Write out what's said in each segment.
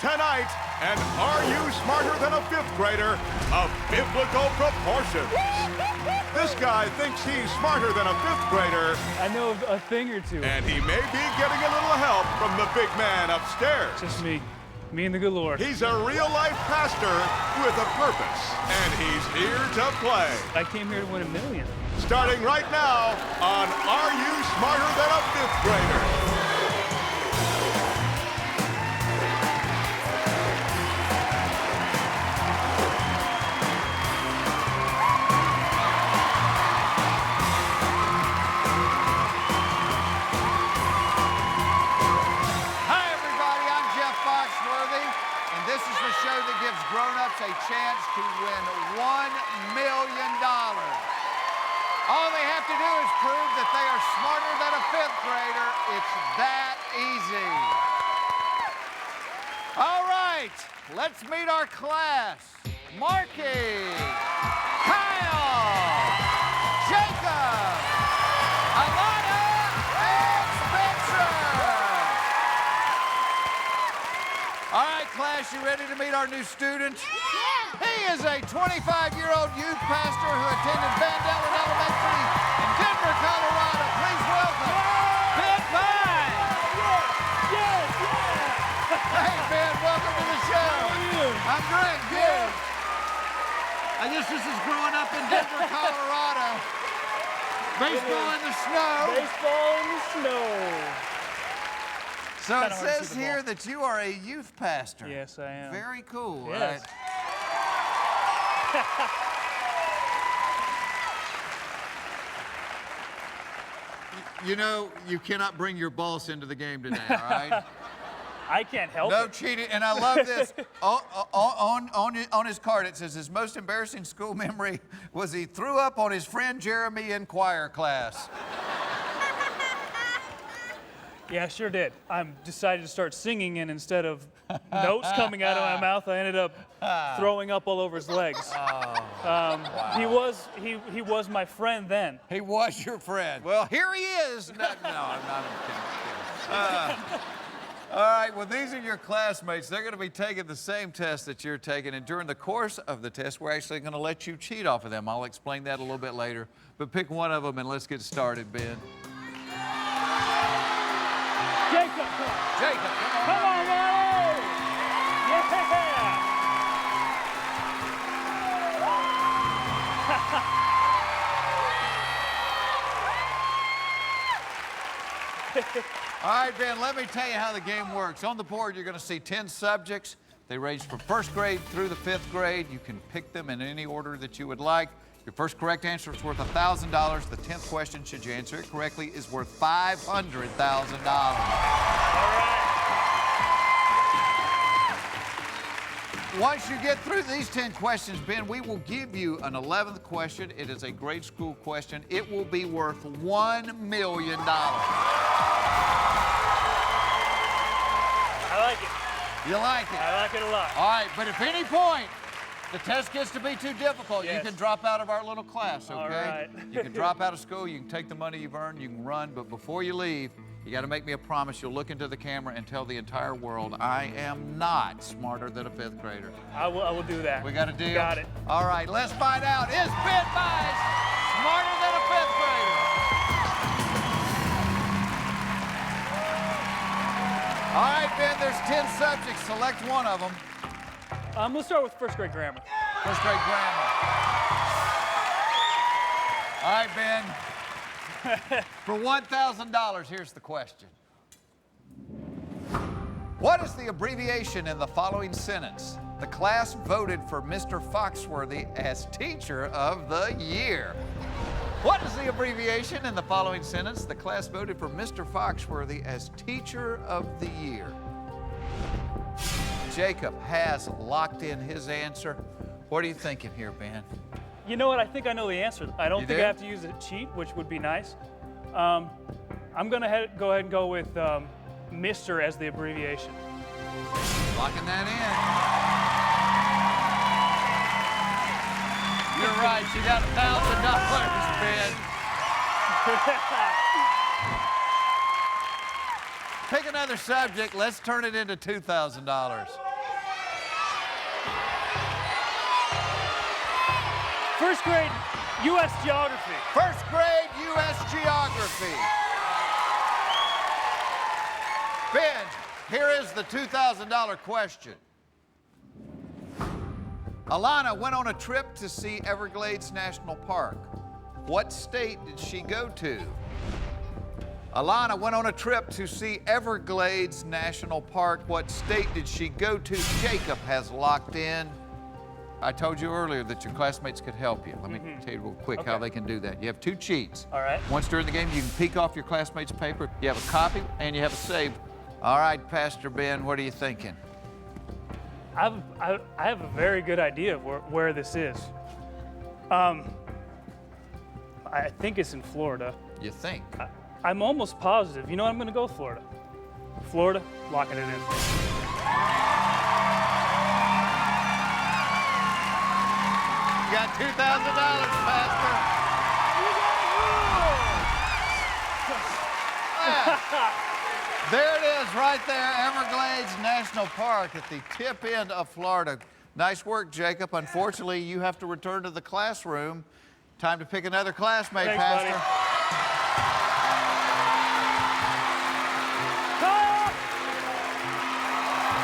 Tonight, and are you smarter than a fifth grader of biblical proportions? This guy thinks he's smarter than a fifth grader. I know a thing or two. And he may be getting a little help from the big man upstairs. Just me and the good Lord. He's a real-life pastor with a purpose, and he's here to play. I came here to win $1 million. Starting right now on Are You Smarter Than a Fifth Grader? This is the show that gives grown-ups a chance to win $1 million. All they have to do is prove that they are smarter than a fifth grader. It's that easy. All right, let's meet our class. Marky, Kyle, Jacob, Alana, and Spencer. All right, class, you ready to meet our new student? Yeah! He is a 25-year-old youth pastor who attended Van Dellen Elementary in Denver, Colorado. Please welcome Ben Vine. Yes! Hey, Ben, welcome to the show. How are you? I'm great, good. I guess this is growing up in Denver, Colorado. Baseball in the snow. Baseball in the snow. So it says here that you are a youth pastor. Yes, I am. Very cool. Yes. Right? You know, you cannot bring your boss into the game today, all right? I can't help No it. cheating. And I love this. On his card, it says his most embarrassing school memory was he threw up on his friend Jeremy in choir class. Yeah, I sure did. I decided to start singing, and instead of notes coming out of my mouth, I ended up throwing up all over his legs. Wow. He was my friend then. He was your friend. Well, here he is. No, I'm not kidding. All right, well, these are your classmates. They're going to be taking the same test that you're taking, and during the course of the test, we're actually going to let you cheat off of them. I'll explain that a little bit later, but pick one of them, and let's get started, Ben. Jacob, Jacob, come on, man! Yeah! All right, Ben, let me tell you how the game works. On the board, you're going to see 10 subjects. They range from first grade through the fifth grade. You can pick them in any order that you would like. Your first correct answer is worth $1,000. The 10th question, should you answer it correctly, is worth $500,000. All right. Once you get through these 10 questions, Ben, we will give you an 11th question. It is a grade school question. It will be worth $1 million. I like it. You like it? I like it a lot. All right, but if any point the test gets to be too difficult, yes, you can drop out of our little class, okay? All right. You can drop out of school, you can take the money you've earned, you can run, but before you leave, you got to make me a promise. You'll look into the camera and tell the entire world, I am not smarter than a fifth grader. I will do that. We got a deal? Got it. All right, let's find out. Is Ben Vine smarter than a fifth grader? All right, Ben, there's 10 subjects. Select one of them. Let's start with first grade grammar. First grade grammar. All right, Ben. For $1,000, here's the question. What is the abbreviation in the following sentence? The class voted for Mr. Foxworthy as Teacher of the Year. What is the abbreviation in the following sentence? The class voted for Mr. Foxworthy as Teacher of the Year. Jacob has locked in his answer. What are you thinking here, Ben? You know what? I think I know the answer. I don't You think do? I have to use a cheat, which would be nice. I'm going to go ahead and go with Mr. as the abbreviation. Locking that in. You're right. You got $1,000, Ben. Pick another subject. Let's turn it into $2,000. First grade U.S. geography. First grade U.S. geography. Ben, here is the $2,000 question. Alana went on a trip to see Everglades National Park. What state did she go to? Alana went on a trip to see Everglades National Park. What state did she go to? Jacob has locked in. I told you earlier that your classmates could help you. Let me tell you real quick how they can do that. You have two cheats. All right. Once during the game, you can peek off your classmates' paper. You have a copy and you have a save. All right, Pastor Ben, what are you thinking? I have a very good idea of where this is. I think it's in Florida. You think? I'm almost positive. You know what? I'm going to go Florida. Florida, locking it in. You got $2,000, Pastor. There it is right there, Everglades National Park at the tip end of Florida. Nice work, Jacob. Unfortunately, you have to return to the classroom. Time to pick another classmate, Thanks, Pastor. buddy.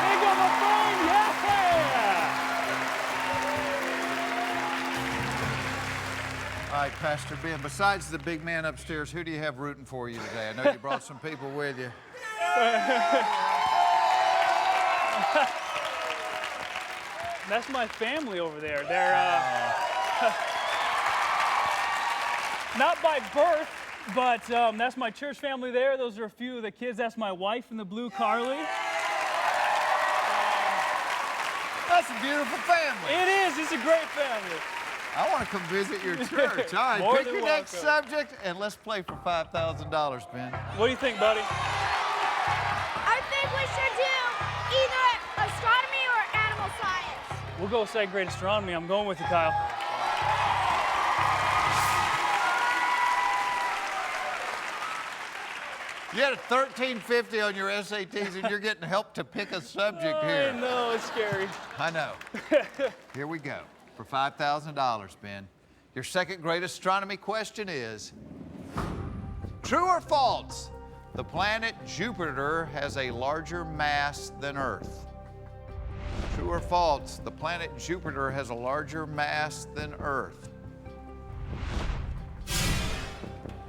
There go my phone, yeah! All right, Pastor Ben, besides the big man upstairs, who do you have rooting for you today? I know you brought some people with you. That's my family over there. They're not by birth, but that's my church family there. Those are a few of the kids. That's my wife in the blue, Carly. That's a beautiful family. It is. It's a great family. I want to come visit your church. All right, More pick than your next welcome. subject, and let's play for $5,000, Ben. What do you think, buddy? I think we should do either astronomy or animal science. We'll go second grade astronomy. I'm going with you, Kyle. You had a 1350 on your SATs, and you're getting help to pick a subject here. I know, it's scary. I know. Here we go. For $5,000, Ben. Your second grade astronomy question is, true or false, the planet Jupiter has a larger mass than Earth? True or false, the planet Jupiter has a larger mass than Earth?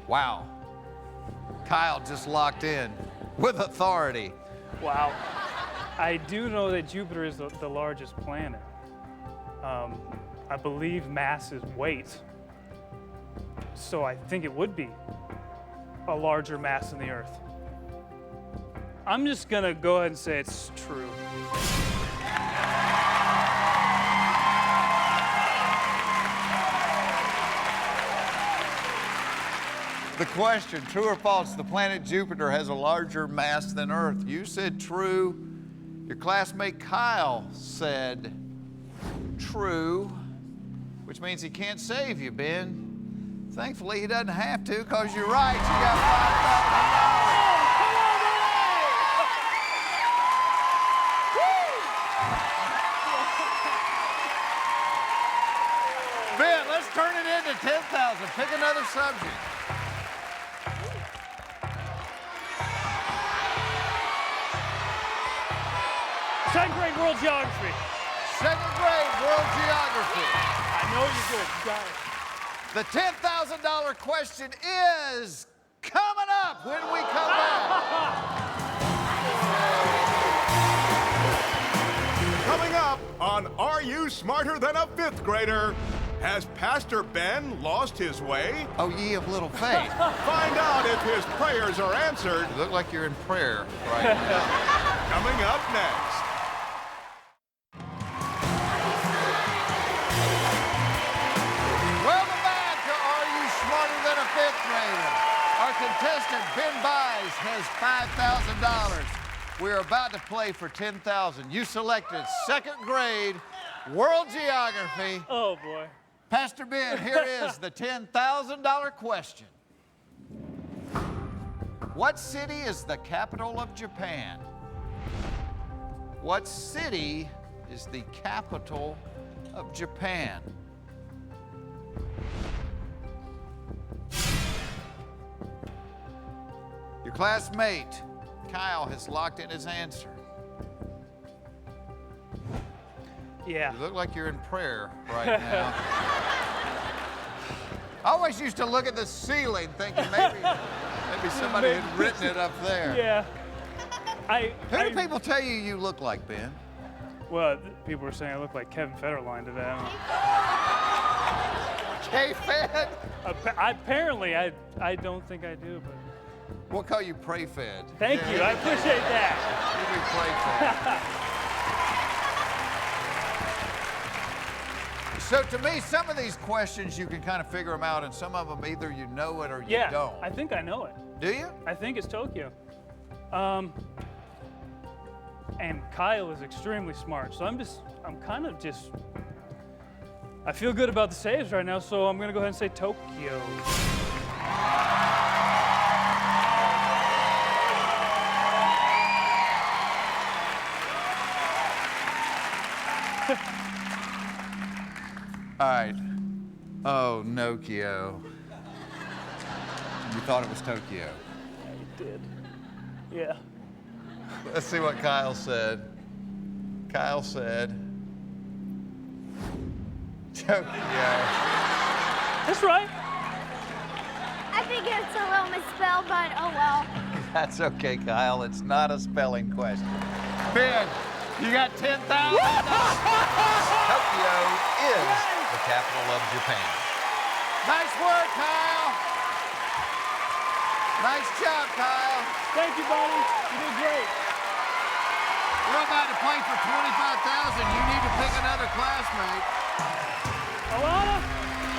Wow. Kyle just locked in with authority. Wow. I do know that Jupiter is the largest planet. I believe mass is weight. So I think it would be a larger mass than the Earth. I'm just gonna go ahead and say it's true. The question, true or false, the planet Jupiter has a larger mass than Earth? You said true. Your classmate Kyle said true, which means he can't save you, Ben. Thankfully, he doesn't have to, because you're right. You got $5,000. Ben, let's turn it into 10,000. Pick another subject. Second grade world geography. Second grade world geography. I know you're good. You got it. The $10,000 question is coming up when we come back. Coming up on Are You Smarter Than a Fifth Grader? Has Pastor Ben lost his way? Oh, ye of little faith. Find out if his prayers are answered. You look like you're in prayer right now. Coming up next. Welcome back to Are You Smarter Than a Fifth Grader? Our contestant, Ben Bies, has $5,000. We're about to play for $10,000. You selected second grade world geography. Oh, boy. Pastor Ben, here is the $10,000 question. What city is the capital of Japan? What city is the capital of Japan? Your classmate, Kyle, has locked in his answer. Yeah. You look like you're in prayer right now. I always used to look at the ceiling thinking maybe somebody had written it up there. Yeah. Who do people tell you you look like, Ben? Well, people were saying I look like Kevin Federline today. K-Fed? Apparently, I don't think I do, but. We'll call you Pray-Fed. Thank you, I appreciate that. You be Pray-Fed. So to me, some of these questions you can kind of figure them out, and some of them either you know it or you don't. I think I know it. Do you? I think it's Tokyo. And Kyle is extremely smart, so I'm kind of just, I feel good about the saves right now, so I'm gonna go ahead and say Tokyo. All right. Oh, Nokio. You thought it was Tokyo. I did. Yeah. Let's see what Kyle said. Kyle said Tokyo. That's right. I think it's a little misspelled, but oh well. That's okay, Kyle. It's not a spelling question. Ben, you got $10,000. Tokyo is the capital of Japan. Nice work, Kyle. Nice job, Kyle. Thank you, buddy. You did great. We're about to play for $25,000. You need to pick another classmate. Alana?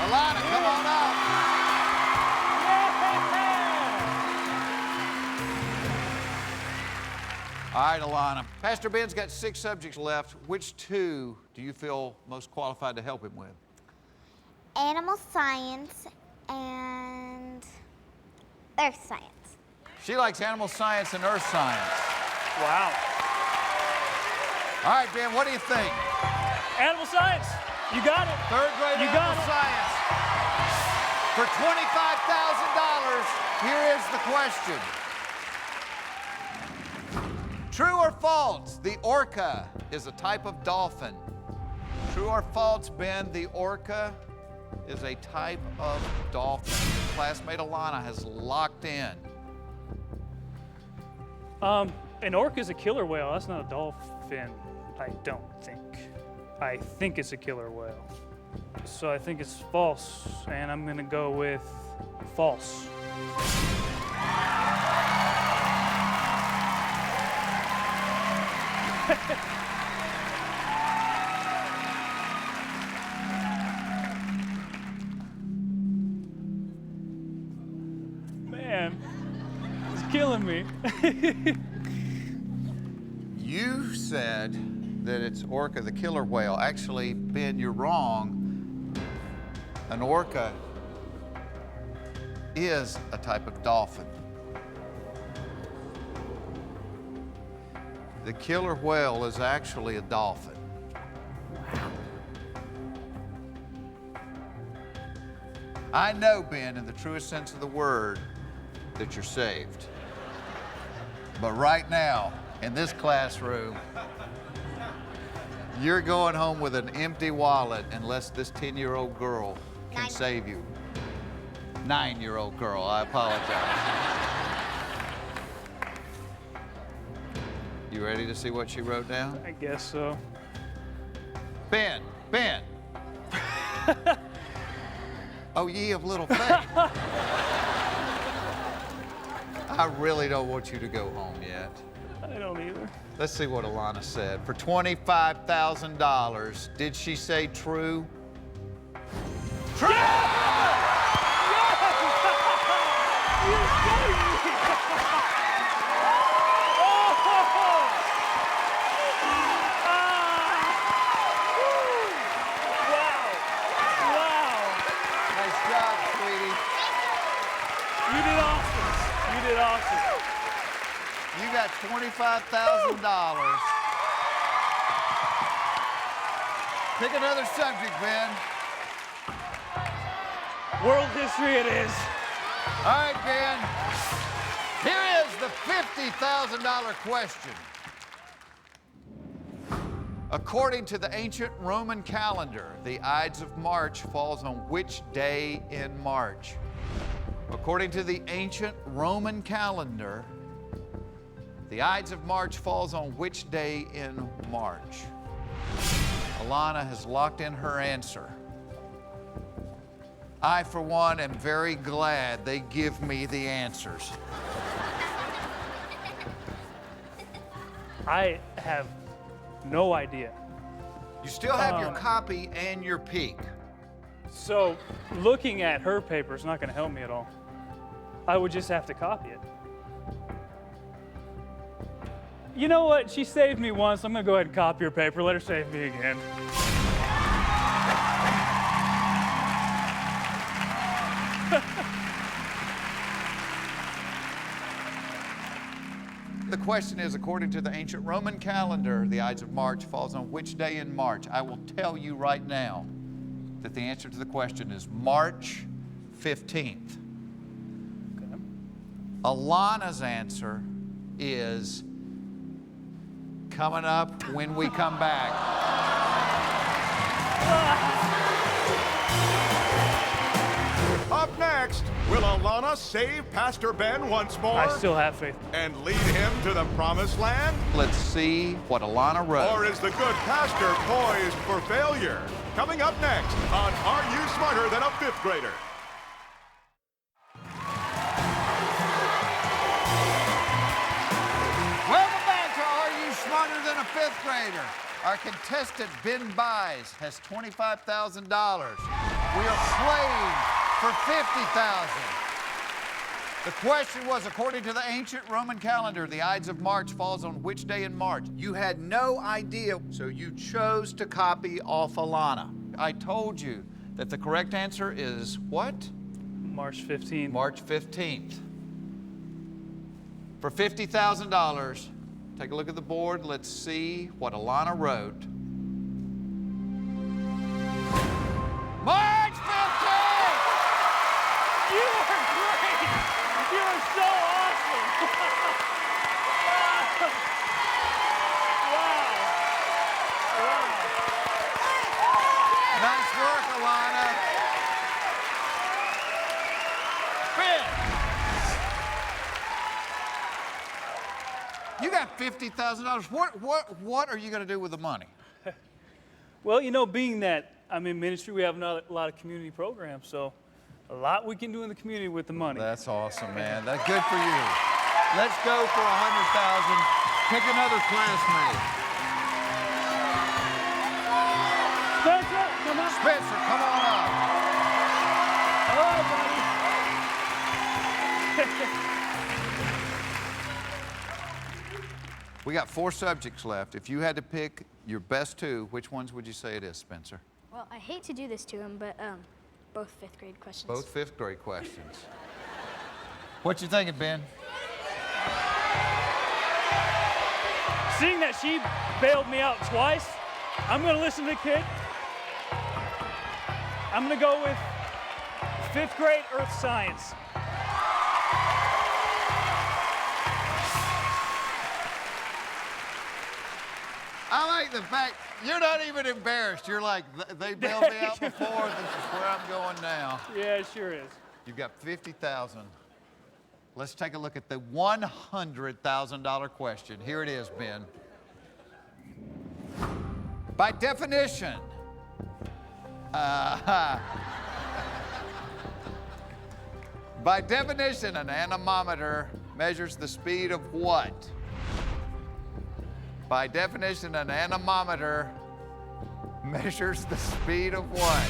Alana, come on up. All right, Alana. Pastor Ben's got 6 subjects left. Which 2 do you feel most qualified to help him with? Animal science and earth science. She likes animal science and earth science. Wow. All right, Ben, what do you think? Animal science. You got it. 3rd grade You animal got it. science. For $25,000, here is the question. True or false, the orca is a type of dolphin? True or false, Ben, the orca is a type of dolphin? Your classmate Alana has locked in. An orca is a killer whale. That's not a dolphin, I don't think. I think it's a killer whale. So I think it's false, and I'm gonna go with false. Man, it's killing me. You said that it's orca, the killer whale. Actually, Ben, you're wrong. An orca is a type of dolphin. The killer whale is actually a dolphin. I know, Ben, in the truest sense of the word, that you're saved. But right now, in this classroom, you're going home with an empty wallet unless this 10-year-old girl can save you. 9-year-old girl, I apologize. You ready to see what she wrote down? I guess so. Ben. Oh, ye of little faith. I really don't want you to go home yet. I don't either. Let's see what Alana said. For $25,000, did she say true? True! Nice job, sweetie. You did awesome. You did awesome. You got $25,000. Pick another subject, Ben. World history it is. All right, Ben. Here is the $50,000 question. According to the ancient Roman calendar, the Ides of March falls on which day in March? According to the ancient Roman calendar, the Ides of March falls on which day in March? Alana has locked in her answer. I, for one, am very glad they give me the answers. I have no idea. You still have your copy and your peek. So looking at her paper is not going to help me at all. I would just have to copy it. You know what? She saved me once. I'm going to go ahead and copy her paper. Let her save me again. The question is, according to the ancient Roman calendar, the Ides of March falls on which day in March? I will tell you right now that the answer to the question is March 15th. Okay. Alana's answer is coming up when we come back. Up next, will Alana save Pastor Ben once more? I still have faith. And lead him to the promised land? Let's see what Alana wrote. Or is the good pastor poised for failure? Coming up next on Are You Smarter Than a Fifth Grader? Welcome back to Are You Smarter Than a Fifth Grader? Our contestant, Ben Buys, has $25,000. We are playing for $50,000. The question was, according to the ancient Roman calendar, the Ides of March falls on which day in March? You had no idea, so you chose to copy off Alana. I told you that the correct answer is what? March 15th. March 15th. For $50,000, take a look at the board. Let's see what Alana wrote. March 15th! You are great! You are so awesome! Wow! Nice work, Alana. Ben! You got $50,000. What are you going to do with the money? Well, you know, being that I'm in ministry, we have a lot of community programs, so a lot we can do in the community with the money. That's awesome, man. That's good for you. Let's go for $100,000. Pick another classmate. Spencer, come on. Spencer, come on up. Hello, buddy. We got 4 subjects left. If you had to pick your best 2, which ones would you say it is, Spencer? Well, I hate to do this to him, but both fifth grade questions. Both 5th grade questions. What you thinking, Ben? Seeing that she bailed me out twice, I'm going to listen to the kid. I'm going to go with 5th grade earth science. I like the fact you're not even embarrassed. You're like, they bailed me out before. This is where I'm going now. Yeah, it sure is. You've got $50,000. Let's take a look at the $100,000 question. Here it is, Ben. By definition, by definition, an anemometer measures the speed of what? By definition, an anemometer measures the speed of what?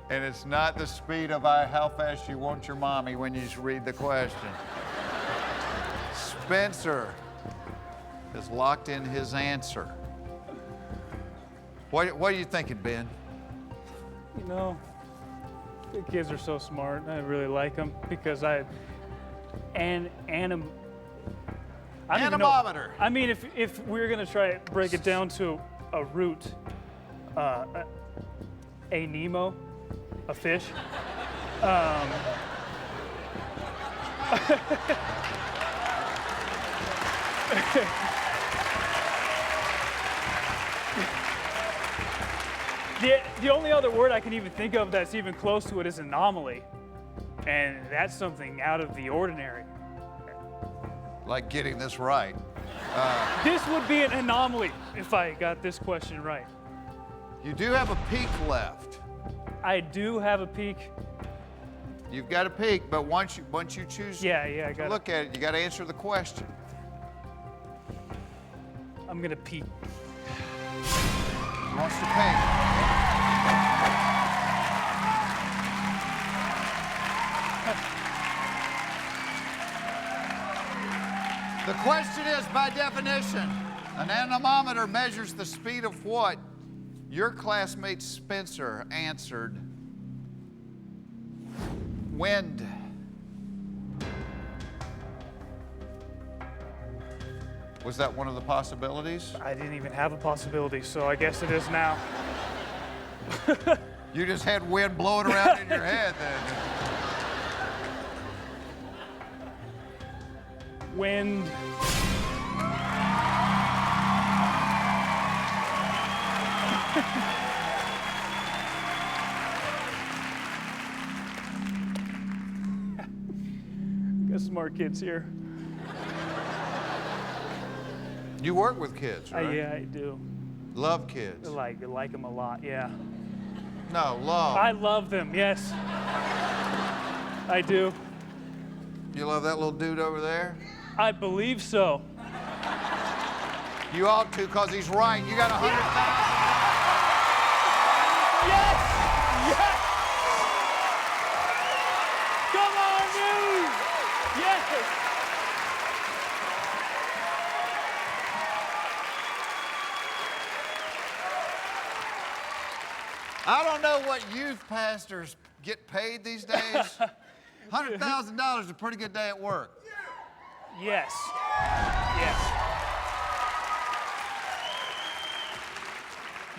And it's not the speed of how fast you want your mommy when you read the question. Spencer has locked in his answer. What are you thinking, Ben? You know, the kids are so smart. I really like them because I don't even know. Anemometer. I mean, if we're gonna try to break it down to a root, a Nemo, a fish. The only other word I can even think of that's even close to it is anomaly. And that's something out of the ordinary. Like getting this right. This would be an anomaly if I got this question right. You do have a peak left. I do have a peak. You've got a peak, but once you choose I to got look at it, you got to answer the question. I'm gonna peek. He wants to peek. The question is, by definition, an anemometer measures the speed of what? Your classmate Spencer answered, wind. Was that one of the possibilities? I didn't even have a possibility, so I guess it is now. You just had wind blowing around in your head then. Wind. Got smart kids here. You work with kids, right? Yeah, I do. Love kids. I like them a lot, yeah. No, love. I love them, yes. I do. You love that little dude over there? I believe so. You ought to, because he's right. You got 100,000. Yes! Yes! Come on, dude! Yes! I don't know what youth pastors get paid these days. $100,000 is a pretty good day at work. Yes. Yes.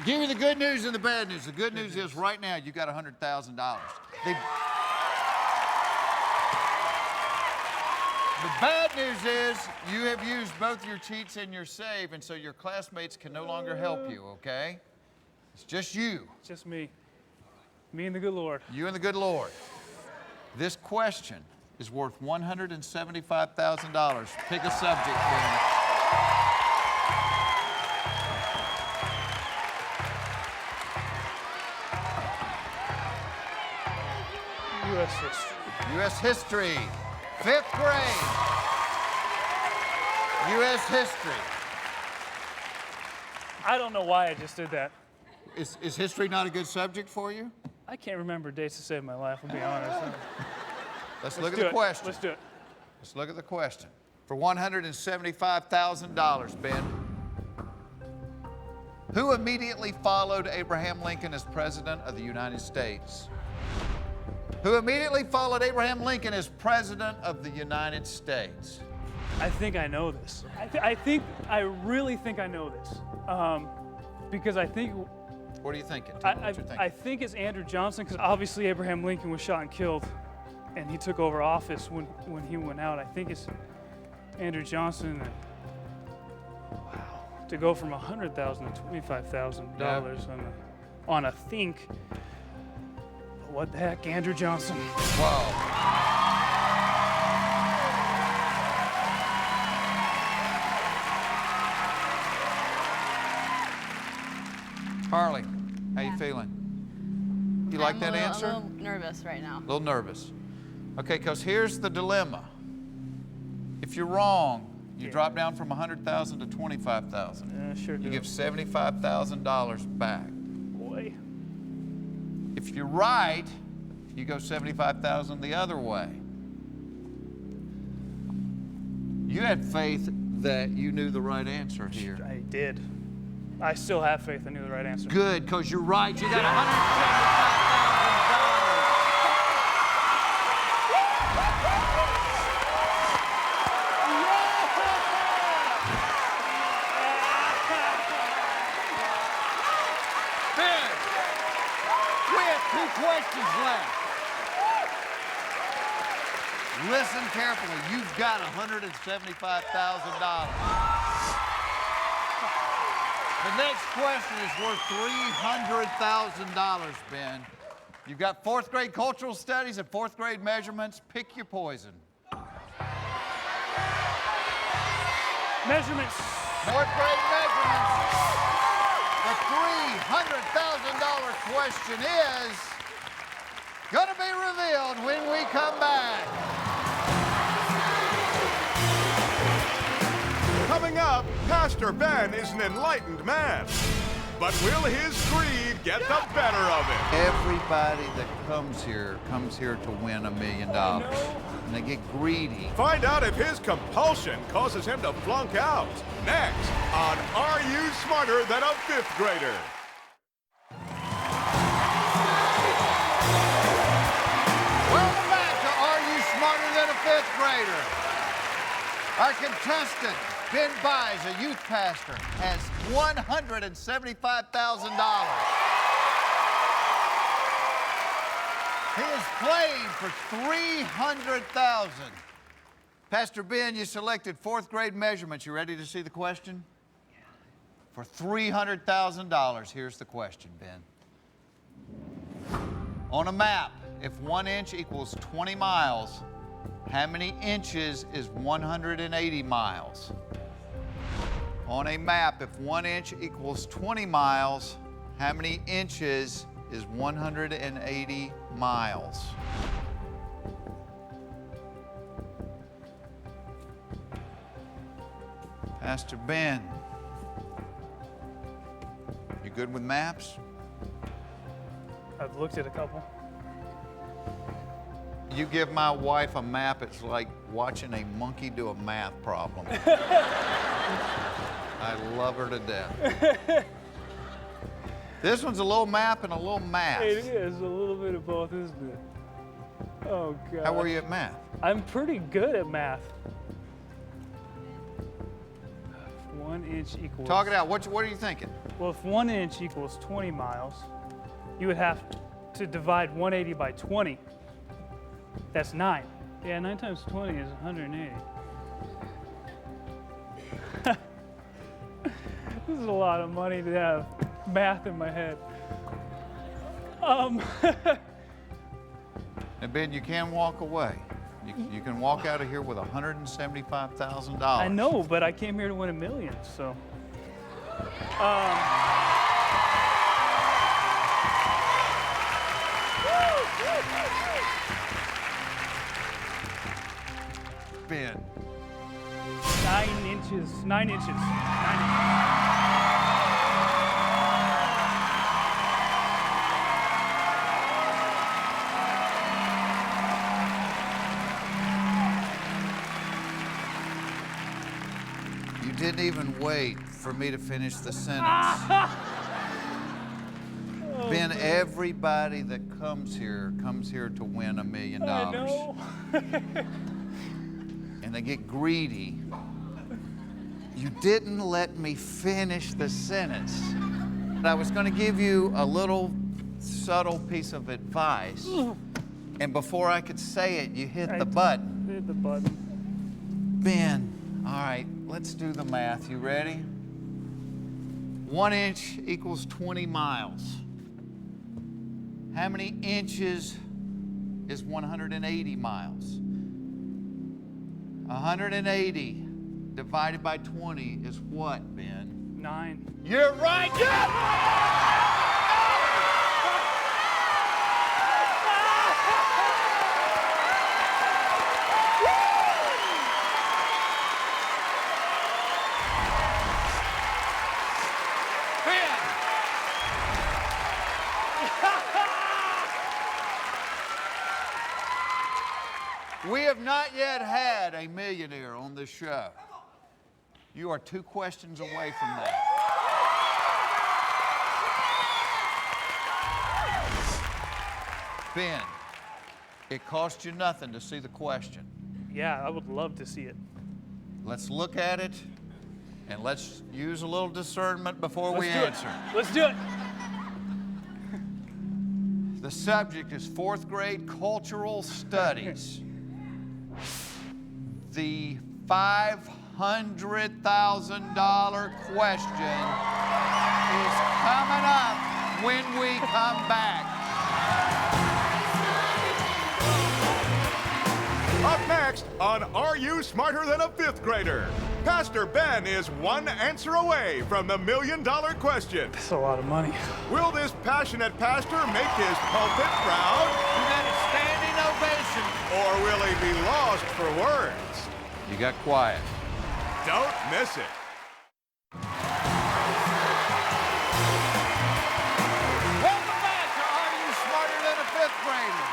Give me the good news and the bad news. The good news is right now you got $100,000. The bad news is you have used both your cheats and your save, and so your classmates can no longer help you, okay? It's just you. It's just me. Me and the good Lord. You and the good Lord. This question is worth $175,000. Pick a subject, Ben. U.S. history. U.S. history. 5th grade. U.S. history. I don't know why I just did that. Is history not a good subject for you? I can't remember dates to save my life, I'll be honest. Let's look at the question. Let's do it. Let's look at the question. For $175,000, Ben, who immediately followed Abraham Lincoln as President of the United States? Who immediately followed Abraham Lincoln as President of the United States? I think I know this. I really think I know this. Because I think... What are you thinking? Tell me what you're thinking. I think it's Andrew Johnson, because obviously Abraham Lincoln was shot and killed, and he took over office when he went out. I think it's Andrew Johnson. And, wow, to go from $100,000 to $25,000 on a think. What the heck, Andrew Johnson? Whoa. Harley, how you feeling? You like that answer? I'm a little nervous right now. A little nervous. Okay, because here's the dilemma. If you're wrong, you drop down from $100,000 to $25,000. Yeah, sure do. You give $75,000 back. Boy. If you're right, you go $75,000 the other way. You had faith that you knew the right answer here. I did. I still have faith I knew the right answer. Good, because you're right. You got $175,000. Listen carefully. You've got $175,000. The next question is worth $300,000, Ben. You've got fourth grade cultural studies and fourth grade measurements. Pick your poison. Measurements. Fourth grade measurements. The $300,000 question is going to be revealed when we come back. Coming up, Pastor Ben is an enlightened man. But will his greed get the better of him? Everybody that comes here to win $1 million. And they get greedy. Find out if his compulsion causes him to flunk out. Next on Are You Smarter Than a Fifth Grader? Welcome back to Are You Smarter Than a Fifth Grader? Our contestant, Ben Buys, a youth pastor, has $175,000. He is playing for $300,000. Pastor Ben, you selected fourth grade measurements. You ready to see the question? Yeah. For $300,000, here's the question, Ben. On a map, if 1 inch equals 20 miles, how many inches is 180 miles? On a map, if 1 inch equals 20 miles, how many inches is 180 miles? Pastor Ben, you good with maps? I've looked at a couple. You give my wife a map, it's like watching a monkey do a math problem. I love her to death. This one's a little map and a little math. It is a little bit of both, isn't it? Oh, God. How were you at math? I'm pretty good at math. 1 inch equals... Talk it out. What are you thinking? Well, if 1 inch equals 20 miles, you would have to divide 180 by 20. That's 9. Yeah, 9 times 20 is 180. This is a lot of money to have math in my head. And Ben, you can walk away. You can walk out of here with $175,000. I know, but I came here to win $1 million, so. Ben. 9 inches. 9 inches. 9 inches. You didn't even wait for me to finish the sentence. Ben, everybody that comes here to win $1 million. I know. And they get greedy. You didn't let me finish the sentence. I was going to give you a little subtle piece of advice. And before I could say it, you hit the button. Hit the button. Ben, all right, let's do the math. You ready? 1 inch equals 20 miles. How many inches is 180 miles? 180 divided by 20 is what, Ben? 9. You're right! We have not yet had a millionaire on this show. You are 2 questions away from that. Ben, it cost you nothing to see the question. Yeah, I would love to see it. Let's look at it, and let's use a little discernment before we answer. Let's do it. The subject is 4th grade cultural studies. The $500,000 question is coming up when we come back. Up next on Are You Smarter Than a Fifth Grader? Pastor Ben is one answer away from the $1 million question. That's a lot of money. Will this passionate pastor make his pulpit proud? You got a standing ovation. Or will he be lost for words? You got quiet. Don't miss it. Welcome back to Are You Smarter Than a Fifth Grader?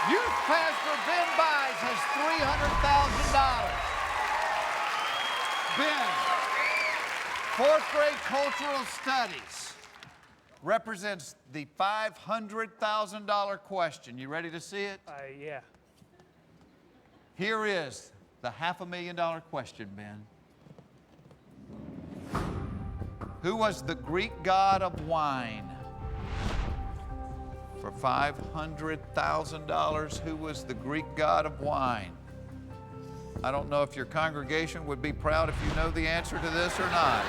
Youth Pastor Ben Buys has $300,000. Ben, fourth grade cultural studies represents the $500,000 question. You ready to see it? Yeah. Here is the $500,000 question, Ben. Who was the Greek god of wine? For $500,000, who was the Greek god of wine? I don't know if your congregation would be proud if you know the answer to this or not.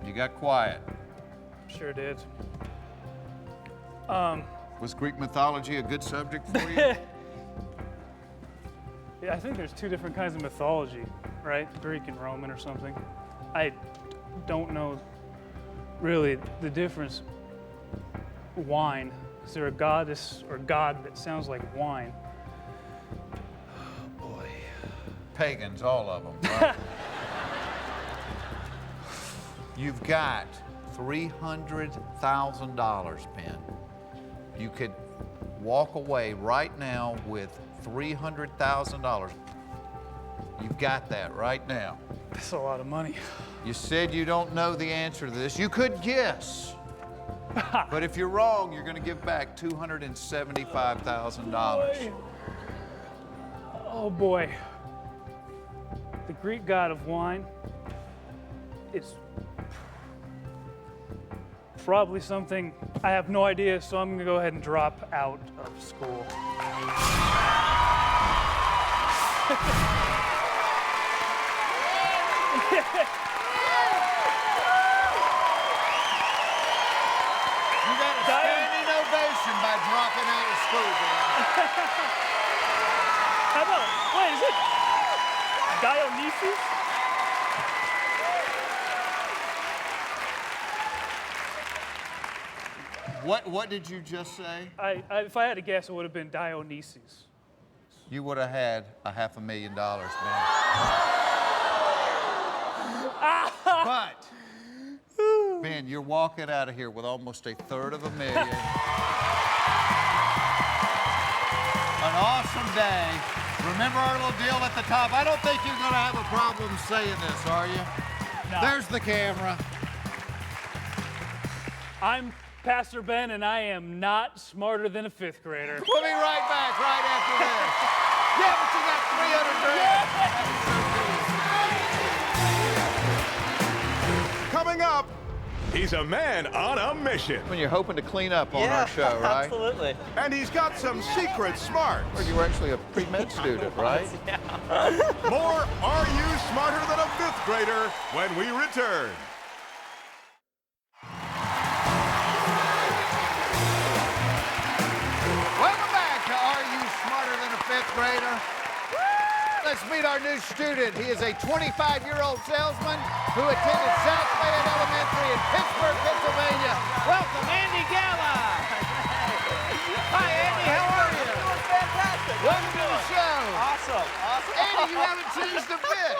You got quiet. Sure did. Was Greek mythology a good subject for you? Yeah, I think there's two different kinds of mythology, right? Greek and Roman or something. I don't know really the difference. Wine. Is there a goddess or god that sounds like wine? Oh boy. Pagans, all of them, right? You've got $300,000, Ben. You could walk away right now with $300,000. You've got that right now. That's a lot of money. You said you don't know the answer to this. You could guess. But if you're wrong, you're going to give back $275,000. Oh boy. The Greek god of wine is probably something I have no idea, so I'm gonna go ahead and drop out of school. You got a standing ovation by dropping out of school, Ben. How about, wait, is it Dionysus? What did you just say? If I had to guess, it would have been Dionysus. You would have had $500,000, man. But, Ben, you're walking out of here with almost $333,000. An awesome day. Remember our little deal at the top? I don't think you're going to have a problem saying this, are you? No. There's the camera. I'm Pastor Ben, and I am not smarter than a fifth grader. We'll be right back right after this. Yeah, but you got $300,000. Coming up, he's a man on a mission. When you're hoping to clean up on our show, right? Absolutely. And he's got some secret smarts. Well, you were actually a pre-med student, right? More Are You Smarter Than a Fifth Grader when we return. Welcome back to Are You Smarter Than a Fifth Grader? Let's meet our new student. He is a 25-year-old salesman who attended South Fayette Elementary in Pittsburgh, Pennsylvania. Welcome, Andy Gala. Hi, Andy. How are you? Doing fantastic. Welcome to the show. Awesome. Andy, you haven't changed a bit.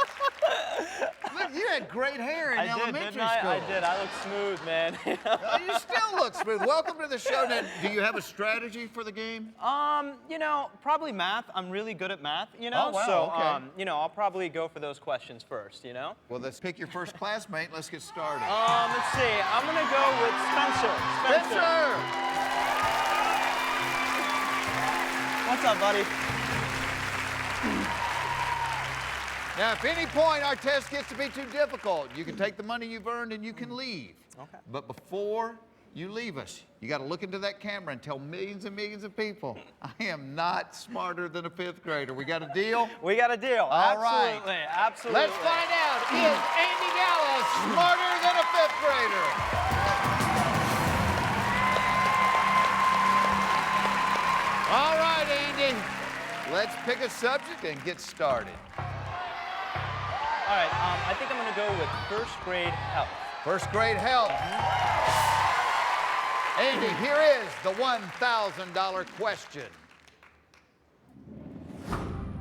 Look, you had great hair in elementary school. I did. I look smooth, man. Oh, you still look smooth. Welcome to the show. Now, do you have a strategy for the game? You know, probably math. I'm really good at math, you know? Oh, wow, so, okay. you know, I'll probably go for those questions first, you know? Well, let's pick your first classmate. Let's get started. Let's see. I'm going to go with Spencer. Spencer! What's up, buddy? Now, if any point our test gets to be too difficult, you can take the money you've earned and you can leave. Okay. But before you leave us, you got to look into that camera and tell millions and millions of people, I am not smarter than a 5th grader. We got a deal? We got a deal. All right. Absolutely. Absolutely. Let's find out. Is Andy Gala smarter than a 5th grader? All right, Andy. Let's pick a subject and get started. All right. I think I'm going to go with first grade health. First grade health. Andy, here is the $1,000 question.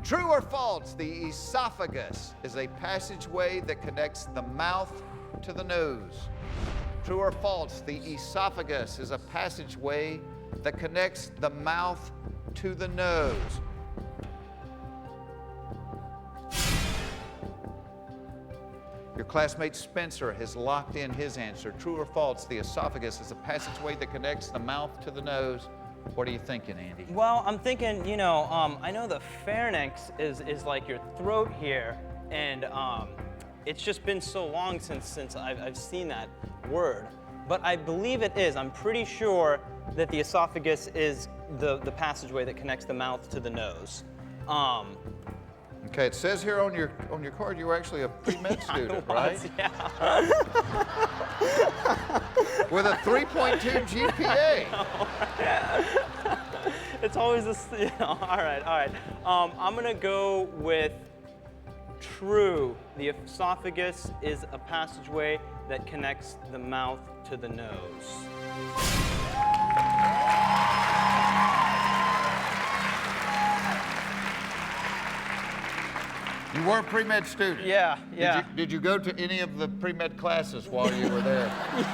True or false, the esophagus is a passageway that connects the mouth to the nose. True or false, the esophagus is a passageway that connects the mouth to the nose. Your classmate Spencer has locked in his answer. True or false, the esophagus is a passageway that connects the mouth to the nose. What are you thinking, Andy? Well, I'm thinking, you know, I know the pharynx is like your throat here, and it's just been so long since I've seen that word. But I believe it is. I'm pretty sure that the esophagus is the passageway that connects the mouth to the nose. Okay, it says here on your card you were actually a pre-med student, right? Yeah. With a 3.2 GPA. It's always this, you know, all right. I'm gonna go with true. The esophagus is a passageway that connects the mouth to the nose. You were a pre-med student? Yeah. Did you go to any of the pre-med classes while you were there?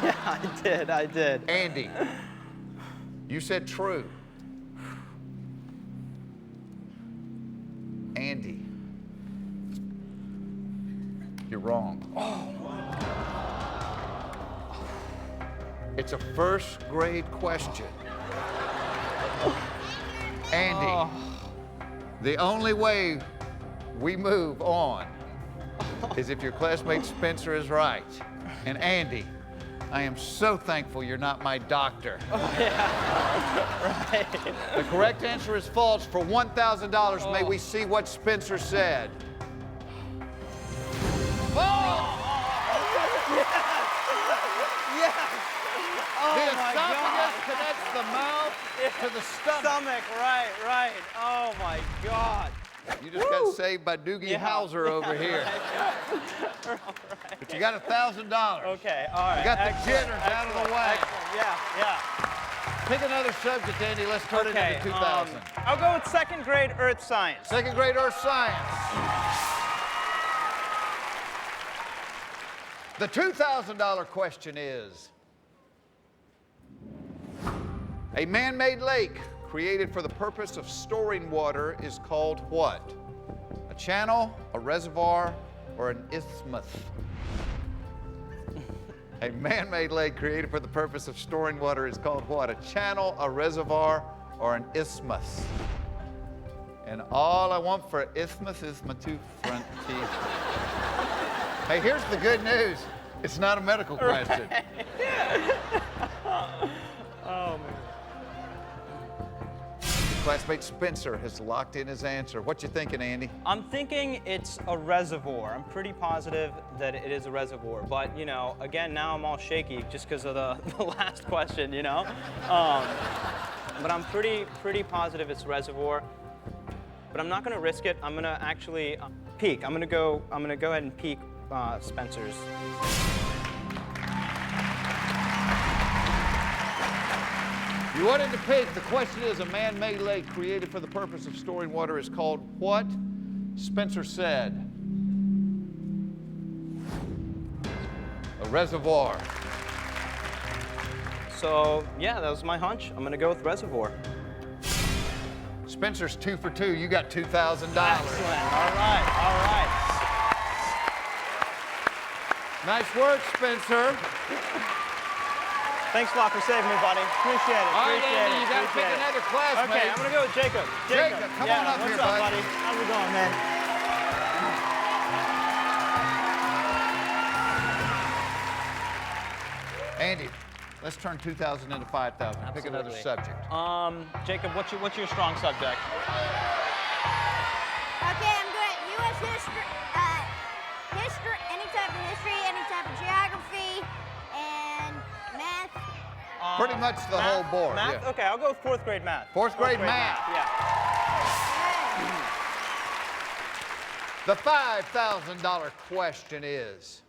Yeah, I did. Andy, you said true. Andy, you're wrong. It's a first grade question. Andy, the only way we move on is if your classmate Spencer is right. And Andy, I am so thankful you're not my doctor. Right. The correct answer is false. For $1,000, may we see what Spencer said. Yes. Oh The my esophagus God. connects the mouth to the stomach. Right. Oh my God. You just got saved by Doogie Howser over here. Right. But you got $1,000. Okay, all right. You got the Excellent, jitters out of the way. excellent. Yeah. Pick another subject, Andy. Let's turn it into 2,000. I'll go with second grade earth science. Second grade earth science. The $2,000 question is, a man-made lake created for the purpose of storing water is called what? A channel, a reservoir, or an isthmus? A man-made lake created for the purpose of storing water is called what? A channel, a reservoir, or an isthmus? And all I want for isthmus is my two front teeth. Hey, here's the good news. It's not a medical question. Oh, man. Classmate Spencer has locked in his answer. What you thinking, Andy? I'm thinking it's a reservoir. I'm pretty positive that it is a reservoir. But, you know, again, now I'm all shaky just because of the last question, you know? But I'm pretty positive it's a reservoir. But I'm not going to risk it. I'm going to actually peek. I'm going to go ahead and peek Spencer's. You wanted to pick. The question is, a man-made lake created for the purpose of storing water is called what? Spencer said. A reservoir. So, yeah, that was my hunch. I'm going to go with reservoir. Spencer's 2 for 2. You got $2,000. Excellent. All right. Nice work, Spencer. Thanks a lot for saving me, buddy. Appreciate it. All right, Andy, you got to pick another classmate. Okay, I'm going to go with Jacob. Jacob, come on up what's here, up, bud. buddy? How's it going, man? Andy, let's turn 2,000 into 5,000. Pick another subject. Jacob, what's your strong subject? Okay, I'm good at U.S. history, any type of history, any type of geography, and math. Pretty much the whole board. Math? Yeah. Okay, I'll go with fourth grade math. Fourth grade math. Yeah. The $5,000 question is,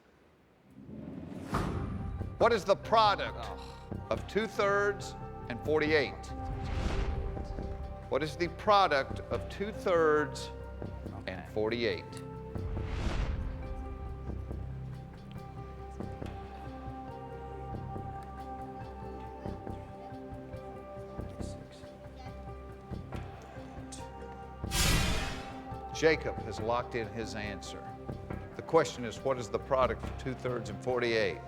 what is the product of 2/3 and 48? What is the product of 2/3 and 48? Jacob has locked in his answer. The question is, what is the product of 2/3 and 48?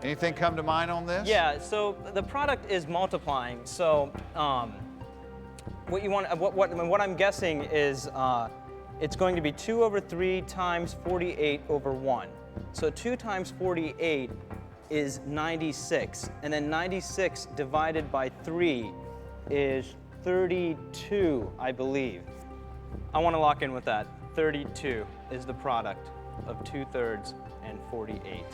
Anything come to mind on this? Yeah, so the product is multiplying. So what I'm guessing is it's going to be 2/3 times 48 over 1. So 2 times 48 is 96. And then 96 divided by 3 is 32, I believe. I want to lock in with that. 32 is the product of 2/3 and 48.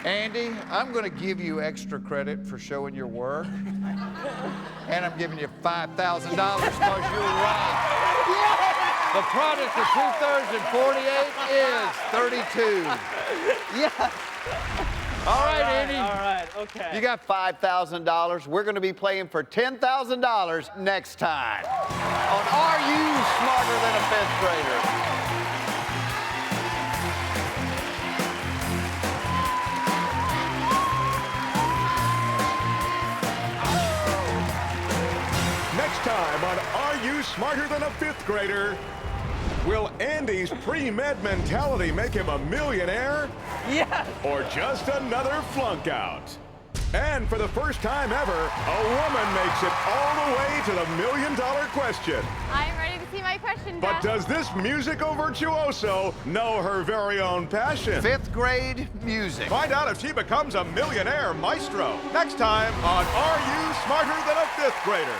Andy, I'm going to give you extra credit for showing your work. And I'm giving you $5,000 because you're right. The product of 2/3 and 48 is 32. Yes. All right, Andy. All right, okay. You got $5,000. We're going to be playing for $10,000 next time on Are You Smarter Than a Fifth Grader? Next time on Are You Smarter Than a Fifth Grader? Will Andy's pre-med mentality make him a millionaire? Yes. Or just another flunk out? And for the first time ever, a woman makes it all the way to the $1 million question. I'm ready to see my question, But Dad. does this musical virtuoso know her very own passion? Fifth grade music. Find out if she becomes a millionaire maestro. Next time on Are You Smarter Than a Fifth Grader?